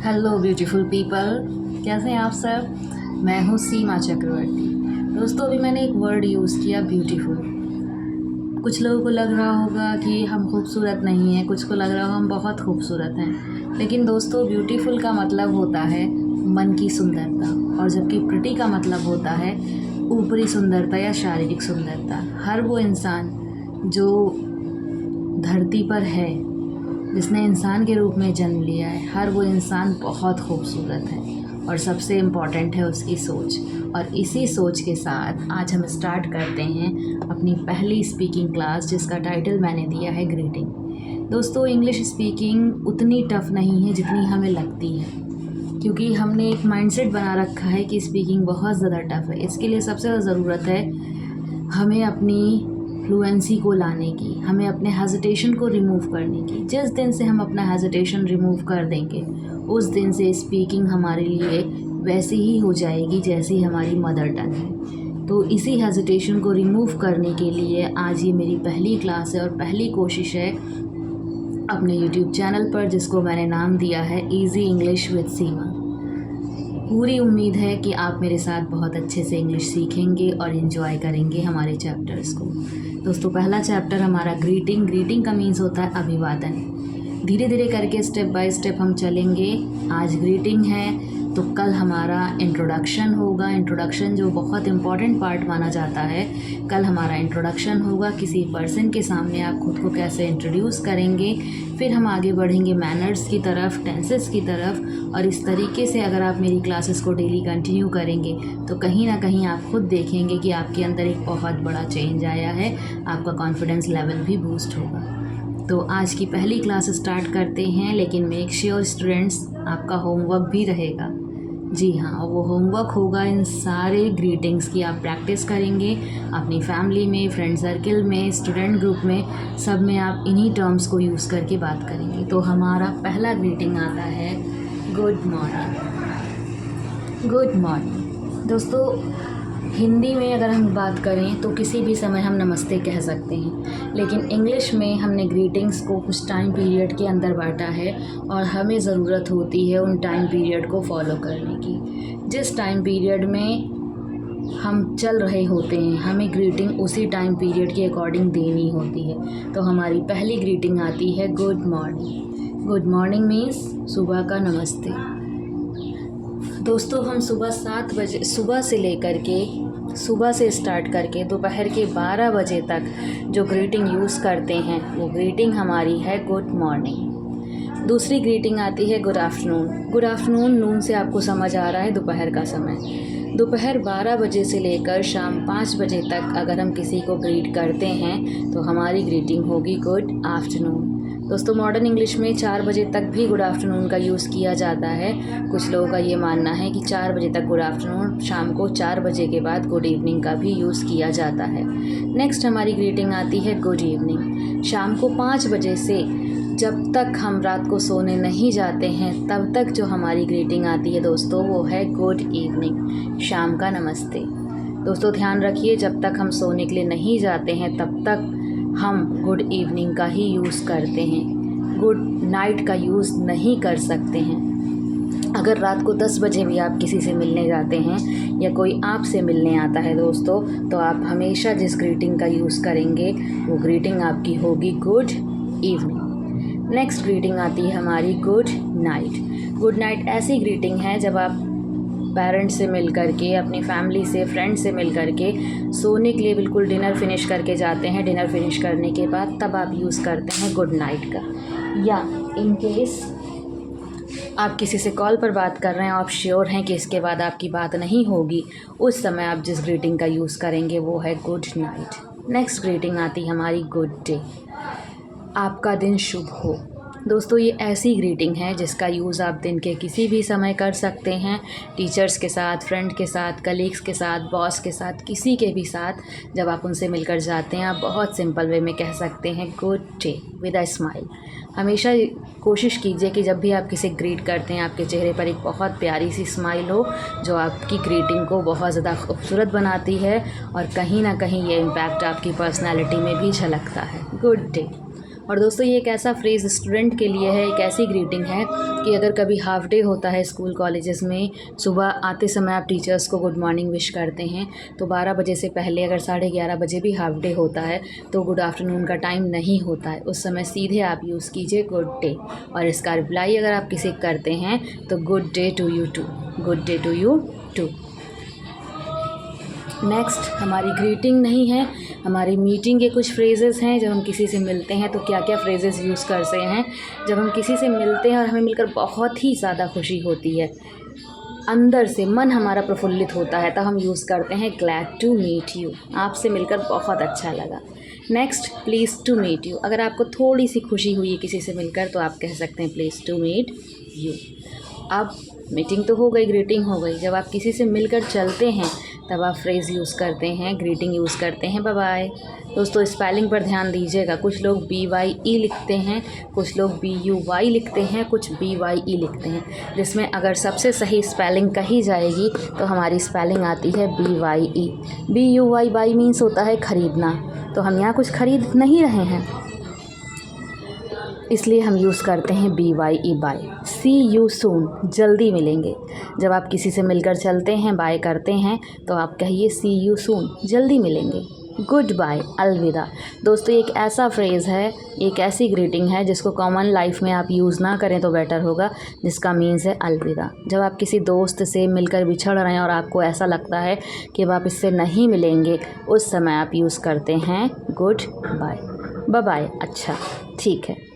Hello beautiful people, कैसे हैं आप सब। मैं हूँ सीमा चक्रवर्ती। दोस्तों, अभी मैंने एक वर्ड यूज़ किया, ब्यूटीफुल। कुछ लोगों को लग रहा होगा कि हम खूबसूरत नहीं हैं, कुछ को लग रहा होगा हम बहुत खूबसूरत हैं। लेकिन दोस्तों, ब्यूटीफुल का मतलब होता है मन की सुंदरता, और जबकि प्रिटी का मतलब होता है ऊपरी सुंदरता या शारीरिक सुंदरता। हर वो इंसान जो धरती पर है, जिसने इंसान के रूप में जन्म लिया है, हर वो इंसान बहुत खूबसूरत है। और सबसे इम्पॉर्टेंट है उसकी सोच। और इसी सोच के साथ आज हम स्टार्ट करते हैं अपनी पहली स्पीकिंग क्लास, जिसका टाइटल मैंने दिया है ग्रीटिंग। दोस्तों, इंग्लिश स्पीकिंग उतनी टफ़ नहीं है जितनी हमें लगती है, क्योंकि हमने एक माइंडसेट बना रखा है कि स्पीकिंग बहुत ज़्यादा टफ़ है। इसके लिए सबसे ज़्यादा ज़रूरत है हमें अपनी फ्लुएंसी को लाने की, हमें अपने हेजिटेशन को रिमूव करने की। जिस दिन से हम अपना हेजिटेशन रिमूव कर देंगे, उस दिन से स्पीकिंग हमारे लिए वैसी ही हो जाएगी जैसी हमारी मदर टंग है। तो इसी हेजिटेशन को रिमूव करने के लिए आज ये मेरी पहली क्लास है और पहली कोशिश है अपने यूट्यूब चैनल पर, जिसको मैंने नाम दिया है ईजी इंग्लिश विद सीमा। पूरी उम्मीद है कि आप मेरे साथ बहुत अच्छे से इंग्लिश सीखेंगे और इन्जॉय करेंगे हमारे चैप्टर्स को। दोस्तों, पहला चैप्टर हमारा ग्रीटिंग। ग्रीटिंग का मीन्स होता है अभिवादन। धीरे धीरे करके स्टेप बाय स्टेप हम चलेंगे। आज ग्रीटिंग है तो कल हमारा इंट्रोडक्शन होगा। इंट्रोडक्शन जो बहुत इम्पॉर्टेंट पार्ट माना जाता है, कल हमारा इंट्रोडक्शन होगा। किसी पर्सन के सामने आप खुद को कैसे इंट्रोड्यूस करेंगे, फिर हम आगे बढ़ेंगे मैनर्स की तरफ, टेंसेस की तरफ। और इस तरीके से अगर आप मेरी क्लासेस को डेली कंटिन्यू करेंगे तो कहीं ना कहीं आप खुद देखेंगे कि आपके अंदर एक बहुत बड़ा चेंज आया है, आपका कॉन्फिडेंस लेवल भी बूस्ट होगा। तो आज की पहली क्लास स्टार्ट करते हैं, लेकिन मेक श्योर स्टूडेंट्स, आपका होमवर्क भी रहेगा। जी हाँ, वो होमवर्क होगा इन सारे ग्रीटिंग्स की आप प्रैक्टिस करेंगे अपनी फैमिली में, फ्रेंड सर्कल में, स्टूडेंट ग्रुप में, सब में आप इन्हीं टर्म्स को यूज़ करके बात करेंगे। तो हमारा पहला ग्रीटिंग आता है गुड मॉर्निंग। गुड मॉर्निंग दोस्तों, हिंदी में अगर हम बात करें तो किसी भी समय हम नमस्ते कह सकते हैं, लेकिन इंग्लिश में हमने ग्रीटिंग्स को कुछ टाइम पीरियड के अंदर बांटा है और हमें ज़रूरत होती है उन टाइम पीरियड को फॉलो करने की। जिस टाइम पीरियड में हम चल रहे होते हैं, हमें ग्रीटिंग उसी टाइम पीरियड के अकॉर्डिंग देनी होती है। तो हमारी पहली ग्रीटिंग आती है good morning. Good morning means सुबह का नमस्ते। दोस्तों, हम सुबह 7 बजे सुबह से स्टार्ट करके दोपहर के 12 बजे तक जो ग्रीटिंग यूज़ करते हैं, वो ग्रीटिंग हमारी है गुड मॉर्निंग। दूसरी ग्रीटिंग आती है गुड आफ्टरनून। गुड आफ्टरनून, नून से आपको समझ आ रहा है दोपहर का समय। दोपहर 12 बजे से लेकर शाम 5 बजे तक अगर हम किसी को ग्रीट करते हैं तो हमारी ग्रीटिंग होगी गुड आफ्टरनून। दोस्तों, मॉडर्न इंग्लिश में 4 बजे तक भी गुड आफ्टरनून का यूज़ किया जाता है। कुछ लोगों का ये मानना है कि 4 बजे तक गुड आफ्टरनून, शाम को 4 बजे के बाद गुड इवनिंग का भी यूज़ किया जाता है। नेक्स्ट हमारी ग्रीटिंग आती है गुड इवनिंग। शाम को 5 बजे से जब तक हम रात को सोने नहीं जाते हैं तब तक जो हमारी ग्रीटिंग आती है दोस्तों, वो है गुड इवनिंग, शाम का नमस्ते। दोस्तों, ध्यान रखिए, जब तक हम सोने के लिए नहीं जाते हैं तब तक हम गुड इवनिंग का ही यूज़ करते हैं, गुड नाइट का यूज़ नहीं कर सकते हैं। अगर रात को 10 बजे भी आप किसी से मिलने जाते हैं या कोई आपसे मिलने आता है दोस्तों, तो आप हमेशा जिस ग्रीटिंग का यूज़ करेंगे वो ग्रीटिंग आपकी होगी गुड इवनिंग। नेक्स्ट ग्रीटिंग आती है हमारी गुड नाइट। गुड नाइट ऐसी ग्रीटिंग है जब आप पेरेंट्स से मिल करके, अपनी फैमिली से, फ्रेंड से मिल करके सोने के लिए बिल्कुल डिनर फिनिश करके जाते हैं। डिनर फिनिश करने के बाद तब आप यूज़ करते हैं गुड नाइट का। या इन केस आप किसी से कॉल पर बात कर रहे हैं, आप श्योर हैं कि इसके बाद आपकी बात नहीं होगी, उस समय आप जिस ग्रीटिंग का यूज़ करेंगे वो है गुड नाइट। नेक्स्ट ग्रीटिंग आती है हमारी गुड डे, आपका दिन शुभ हो। दोस्तों, ये ऐसी ग्रीटिंग है जिसका यूज़ आप दिन के किसी भी समय कर सकते हैं, टीचर्स के साथ, फ्रेंड के साथ, कलीग्स के साथ, बॉस के साथ, किसी के भी साथ। जब आप उनसे मिलकर जाते हैं, आप बहुत सिंपल वे में कह सकते हैं good day with a smile. हमेशा कोशिश कीजिए कि जब भी आप किसी ग्रीट करते हैं, आपके चेहरे पर एक बहुत प्यारी सी स्माइल हो, जो आपकी ग्रीटिंग को बहुत ज़्यादा खूबसूरत बनाती है और कहीं ना कहीं ये इम्पैक्ट आपकी पर्सनैलिटी में भी झलकता है। Good day. और दोस्तों ये एक ऐसा फ्रेज़ स्टूडेंट के लिए है, एक ऐसी ग्रीटिंग है कि अगर कभी हाफ़ डे होता है स्कूल कॉलेजेस में, सुबह आते समय आप टीचर्स को गुड मॉर्निंग विश करते हैं, तो 12 बजे से पहले अगर 11:30 बजे भी हाफ़ डे होता है तो गुड आफ्टरनून का टाइम नहीं होता है। उस समय सीधे आप यूज़ कीजिए गुड डे, और इसका रिप्लाई अगर आप किसी करते हैं तो good day to you too, good day to you too. Next हमारी ग्रीटिंग नहीं है, हमारी मीटिंग के कुछ फ्रेजेस हैं। जब हम किसी से मिलते हैं तो क्या क्या फ्रेजेस यूज़ करते हैं। जब हम किसी से मिलते हैं और हमें मिलकर बहुत ही ज़्यादा खुशी होती है, अंदर से मन हमारा प्रफुल्लित होता है, तब हम यूज़ करते हैं ग्लैड टू मीट यू, आपसे मिलकर बहुत अच्छा लगा। Next please to meet you, अगर आपको थोड़ी सी खुशी हुई है किसी से मिलकर तो आप कह सकते हैं प्लीज़ टू मीट यू। अब मीटिंग तो हो गई, ग्रीटिंग हो गई। जब आप किसी से मिलकर चलते हैं तब आप फ्रेज़ यूज़ करते हैं, ग्रीटिंग यूज़ करते हैं बाय बाय। दोस्तों स्पेलिंग पर ध्यान दीजिएगा, कुछ लोग BYE लिखते हैं, कुछ लोग BUY लिखते हैं, कुछ BYE लिखते हैं, जिसमें अगर सबसे सही स्पेलिंग कही जाएगी तो हमारी स्पेलिंग आती है BYE। BUY बाई मीन्स होता है ख़रीदना, तो हम यहाँ कुछ ख़रीद नहीं रहे हैं, इसलिए हम यूज़ करते हैं BYE bye. See you soon, जल्दी मिलेंगे। जब आप किसी से मिलकर चलते हैं, बाय करते हैं, तो आप कहिए सी यू सून, जल्दी मिलेंगे। गुड बाय, अलविदा। दोस्तों एक ऐसा फ्रेज़ है, एक ऐसी ग्रीटिंग है जिसको कॉमन लाइफ में आप यूज़ ना करें तो बेटर होगा, जिसका मीन्स है अलविदा। जब आप किसी दोस्त से मिलकर बिछड़ रहे हैं और आपको ऐसा लगता है कि अब आप इससे नहीं मिलेंगे, उस समय आप यूज़ करते हैं गुड बाय, बाय बाय, अच्छा ठीक है।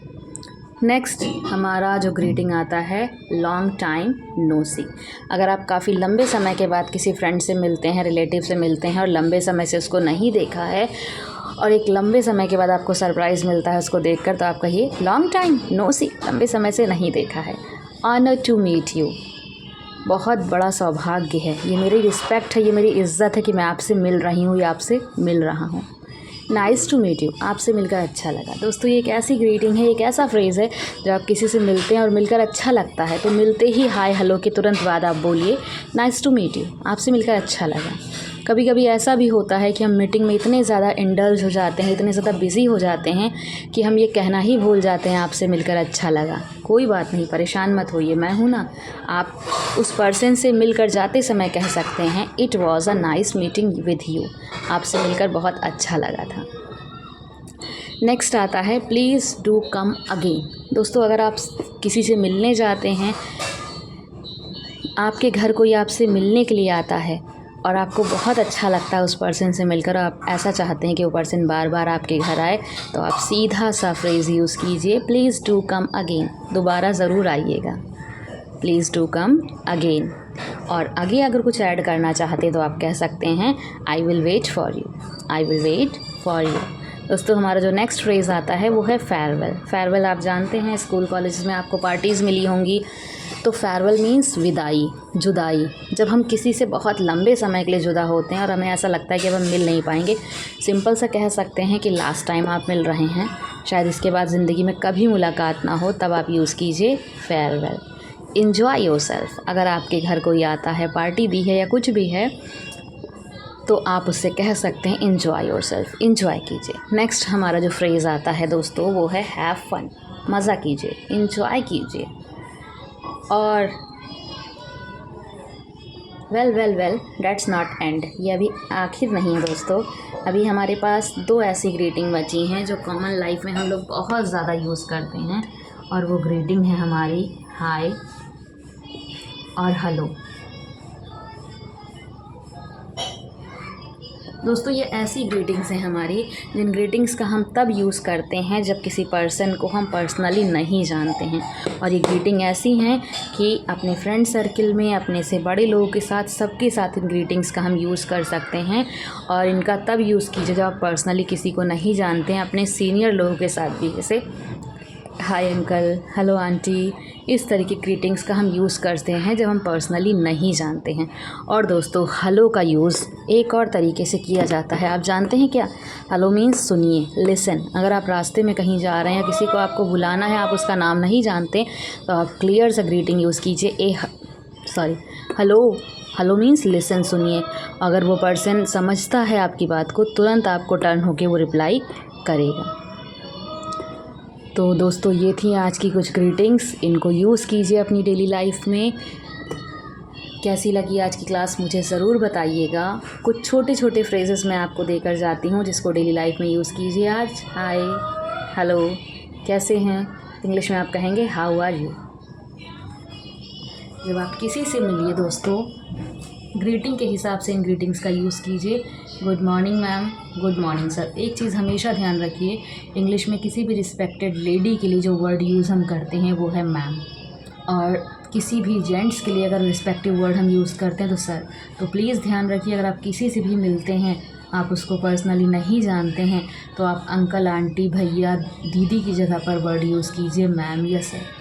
नेक्स्ट हमारा जो ग्रीटिंग आता है लॉन्ग टाइम नो सी। अगर आप काफ़ी लंबे समय के बाद किसी फ्रेंड से मिलते हैं, रिलेटिव से मिलते हैं और लंबे समय से उसको नहीं देखा है, और एक लंबे समय के बाद आपको सरप्राइज़ मिलता है उसको देखकर, तो आप कहिए लॉन्ग टाइम नो सी, लंबे समय से नहीं देखा है। ऑनर टू मीट यू, बहुत बड़ा सौभाग्य है, ये मेरी रिस्पेक्ट है, ये मेरी इज़्ज़त है कि मैं आपसे मिल रही हूँ या आपसे मिल रहा हूँ। नाइस टू मीट यू, आपसे मिलकर अच्छा लगा। दोस्तों ये एक ऐसी ग्रीटिंग है, एक ऐसा फ्रेज़ है, जब आप किसी से मिलते हैं और मिलकर अच्छा लगता है तो मिलते ही हाय हेलो के तुरंत बाद आप बोलिए नाइस टू मीट यू, आपसे मिलकर अच्छा लगा। कभी कभी ऐसा भी होता है कि हम मीटिंग में इतने ज़्यादा इंडल्ज हो जाते हैं, इतने ज़्यादा बिज़ी हो जाते हैं कि हम ये कहना ही भूल जाते हैं आपसे मिलकर अच्छा लगा। कोई बात नहीं, परेशान मत होइए, मैं हूँ ना। आप उस पर्सन से मिलकर जाते समय कह सकते हैं it was a nice meeting with you, आपसे मिलकर बहुत अच्छा लगा था। नेक्स्ट आता है प्लीज़ डू कम अगेन। दोस्तों अगर आप किसी से मिलने जाते हैं, आपके घर कोई आपसे मिलने के लिए आता है और आपको बहुत अच्छा लगता है उस पर्सन से मिलकर, आप ऐसा चाहते हैं कि वो पर्सन बार बार आपके घर आए, तो आप सीधा सा फ्रेज़ यूज़ कीजिए प्लीज़ डू कम अगेन, दोबारा ज़रूर आइएगा, प्लीज़ डू कम अगेन। और आगे अगर कुछ ऐड करना चाहते तो आप कह सकते हैं I will wait for you, I will wait for you. दोस्तों हमारा जो नेक्स्ट फ्रेज़ आता है वो है फेयरवेल। फेयरवेल आप जानते हैं, स्कूल कॉलेज में आपको पार्टीज़ मिली होंगी, तो फेयरवेल मीन्स विदाई, जुदाई। जब हम किसी से बहुत लंबे समय के लिए जुदा होते हैं और हमें ऐसा लगता है कि अब हम मिल नहीं पाएंगे, सिंपल सा कह सकते हैं कि लास्ट टाइम आप मिल रहे हैं, शायद इसके बाद ज़िंदगी में कभी मुलाकात ना हो, तब आप यूज़ कीजिए फेयरवेल। इन्जॉय योरसेल्फ, अगर आपके घर कोई आता है, पार्टी भी है या कुछ भी है, तो आप उससे कह सकते हैं इन्जॉय योरसेल्फ, इन्जॉय कीजिए। नेक्स्ट हमारा जो फ्रेज़ आता है दोस्तों वो है हैव फन, मज़ा कीजिए, इन्जॉय कीजिए। और वेल डेट्स नॉट एंड, ये अभी आखिर नहीं है दोस्तों, अभी हमारे पास 2 ऐसी ग्रीटिंग बची हैं जो कॉमन लाइफ में हम लोग बहुत ज़्यादा यूज़ करते हैं, और वो ग्रीटिंग है हमारी हाय और हेलो। दोस्तों ये ऐसी ग्रीटिंग्स हैं हमारी, जिन ग्रीटिंग्स का हम तब यूज़ करते हैं जब किसी पर्सन को हम पर्सनली नहीं जानते हैं, और ये ग्रीटिंग ऐसी हैं कि अपने फ्रेंड सर्किल में, अपने से बड़े लोगों के साथ, सबके साथ इन ग्रीटिंग्स का हम यूज़ कर सकते हैं। और इनका तब यूज़ कीजिए जब आप पर्सनली किसी को नहीं जानते हैं, अपने सीनियर लोगों के साथ भी, जैसे हाय अंकल, हेलो आंटी, इस तरह की ग्रीटिंग्स का हम यूज़ करते हैं जब हम पर्सनली नहीं जानते हैं। और दोस्तों हेलो का यूज़ एक और तरीके से किया जाता है, आप जानते हैं क्या? हेलो मीन्स सुनिए, लिसन। अगर आप रास्ते में कहीं जा रहे हैं या किसी को आपको बुलाना है, आप उसका नाम नहीं जानते, तो आप क्लियर सा ग्रीटिंग यूज़ कीजिए हेलो। हेलो मीन्स लिसन, सुनिए। अगर वो पर्सन समझता है आपकी बात को, तुरंत आपको टर्न होके वो रिप्लाई करेगा। तो दोस्तों ये थी आज की कुछ ग्रीटिंग्स, इनको यूज़ कीजिए अपनी डेली लाइफ में। कैसी लगी आज की क्लास मुझे ज़रूर बताइएगा। कुछ छोटे छोटे फ्रेजेस मैं आपको देकर जाती हूँ जिसको डेली लाइफ में यूज़ कीजिए आज। हाय, हेलो, कैसे हैं, इंग्लिश में आप कहेंगे हाउ आर यू। जब आप किसी से मिलिए दोस्तों, ग्रीटिंग के हिसाब से इन ग्रीटिंग्स का यूज़ कीजिए। Good morning ma'am, good morning sir. एक चीज़ हमेशा ध्यान रखिए, इंग्लिश में किसी भी रिस्पेक्टेड लेडी के लिए जो वर्ड यूज़ हम करते हैं वो है मैम, और किसी भी जेंट्स के लिए अगर रिस्पेक्टिव वर्ड हम यूज़ करते हैं तो सर। तो प्लीज़ ध्यान रखिए, अगर आप किसी से भी मिलते हैं, आप उसको पर्सनली नहीं जानते हैं, तो आप अंकल, आंटी, भैया, दीदी की जगह पर वर्ड यूज़ कीजिए मैम या सर।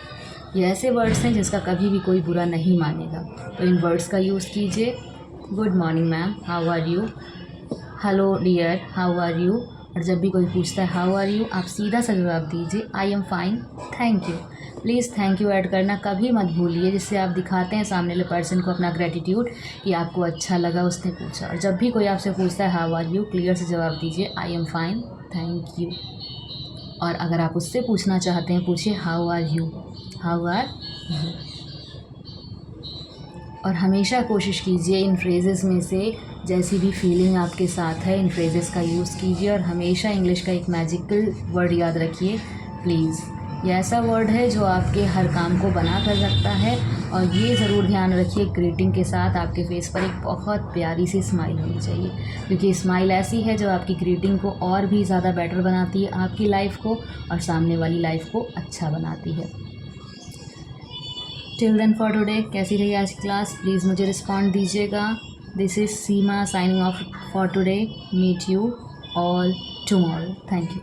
ये ऐसे वर्ड्स हैं जिसका कभी भी कोई बुरा नहीं मानेगा, तो इन वर्ड्स का यूज़ कीजिए। Good morning ma'am, how are you. Hello dear, how are you. और जब भी कोई पूछता है हाउ आर यू, आप सीधा सा जवाब दीजिए I am fine, thank you. Please thank you add करना कभी मत भूलिए, जिससे आप दिखाते हैं सामने वाले पर्सन को अपना ग्रेटिट्यूड कि आपको अच्छा लगा उसने पूछा। और जब भी कोई आपसे पूछता है हाउ आर यू, क्लियर से जवाब दीजिए I am fine, thank you. और अगर आप उससे पूछना चाहते हैं, पूछिए how are you, how are you. और हमेशा कोशिश कीजिए इन फ्रेजेस में से जैसी भी फीलिंग आपके साथ है, इन फ्रेजेस का यूज़ कीजिए। और हमेशा इंग्लिश का एक मैजिकल वर्ड याद रखिए प्लीज़। ये ऐसा वर्ड है जो आपके हर काम को बना कर रखता है। और ये ज़रूर ध्यान रखिए, ग्रीटिंग के साथ आपके फेस पर एक बहुत प्यारी सी स्माइल होनी चाहिए, क्योंकि स्माइल ऐसी है जो आपकी ग्रीटिंग को और भी ज़्यादा बेटर बनाती है, आपकी लाइफ को और सामने वाली लाइफ को अच्छा बनाती है। टिल देन फॉर टुडे, कैसी रही आज की क्लास, प्लीज़ मुझे रिस्पॉन्ड दीजिएगा। This is Seema signing off for today. Meet you all tomorrow. Thank you.